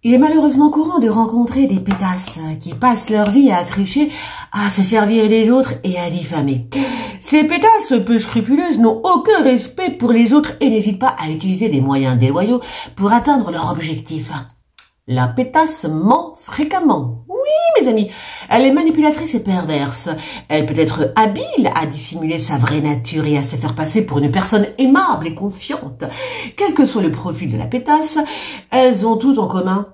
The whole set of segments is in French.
Il est malheureusement courant de rencontrer des pétasses qui passent leur vie à tricher, à se servir des autres et à diffamer. Ces pétasses peu scrupuleuses n'ont aucun respect pour les autres et n'hésitent pas à utiliser des moyens déloyaux pour atteindre leur objectif. La pétasse ment fréquemment. Oui, mes amis, elle est manipulatrice et perverse. Elle peut être habile à dissimuler sa vraie nature et à se faire passer pour une personne aimable et confiante. Quel que soit le profil de la pétasse, elles ont tout en commun.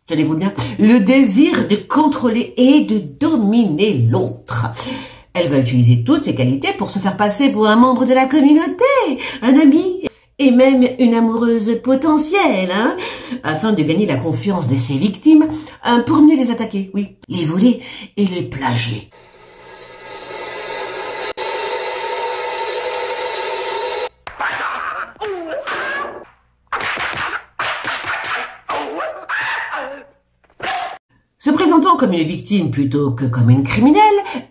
Tenez-vous bien, le désir de contrôler et de dominer l'autre. Elle va utiliser toutes ses qualités pour se faire passer pour un membre de la communauté, un ami et même une amoureuse potentielle, afin de gagner la confiance de ses victimes, pour mieux les attaquer, oui, les voler et les plagier. Se présentant comme une victime plutôt que comme une criminelle,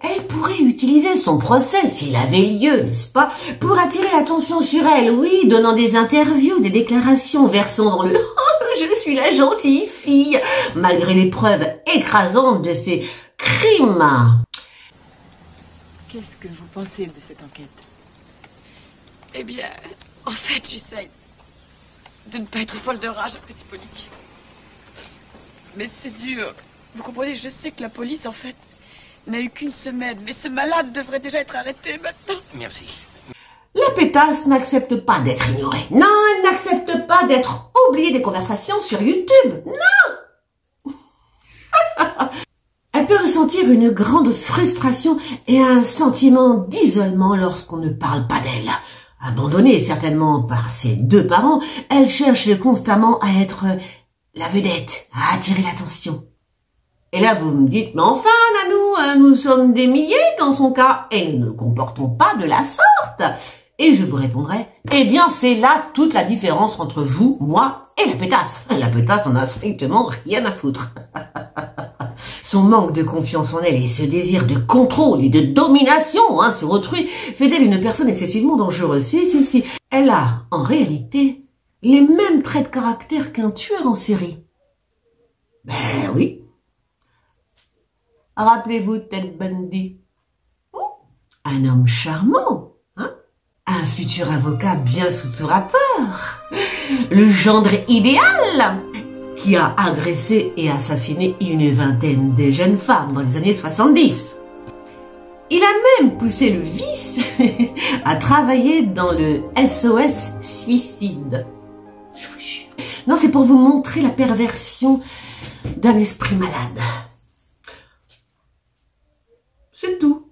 elle pourrait utiliser son procès, s'il avait lieu, n'est-ce pas, pour attirer l'attention sur elle, oui, donnant des interviews, des déclarations, versant dans le « je suis la gentille fille », malgré les preuves écrasantes de ses crimes. Qu'est-ce que vous pensez de cette enquête? Eh bien, en fait, j'essaye de ne pas être folle de rage après ces policiers. Mais c'est dur. Vous comprenez, je sais que la police, en fait, n'a eu qu'une semaine, mais ce malade devrait déjà être arrêté maintenant. Merci. La pétasse n'accepte pas d'être ignorée. Non, elle n'accepte pas d'être oubliée des conversations sur YouTube. Non. Elle peut ressentir une grande frustration et un sentiment d'isolement lorsqu'on ne parle pas d'elle. Abandonnée certainement par ses deux parents, elle cherche constamment à être la vedette, à attirer l'attention. Et là, vous me dites, mais enfin, Nanou, nous sommes des milliers dans son cas, et nous ne comportons pas de la sorte. Et je vous répondrai, eh bien, c'est là toute la différence entre vous, moi et la pétasse. La pétasse en a strictement rien à foutre. Son manque de confiance en elle et ce désir de contrôle et de domination sur autrui fait d'elle une personne excessivement dangereuse. Si. Elle a, en réalité, les mêmes traits de caractère qu'un tueur en série. Ben oui. Rappelez-vous Ted Bundy. Un homme charmant, un futur avocat bien sous tout rapport. Le gendre idéal qui a agressé et assassiné une vingtaine de jeunes femmes dans les années 70. Il a même poussé le vice à travailler dans le SOS suicide. Non, c'est pour vous montrer la perversion d'un esprit malade. C'est tout.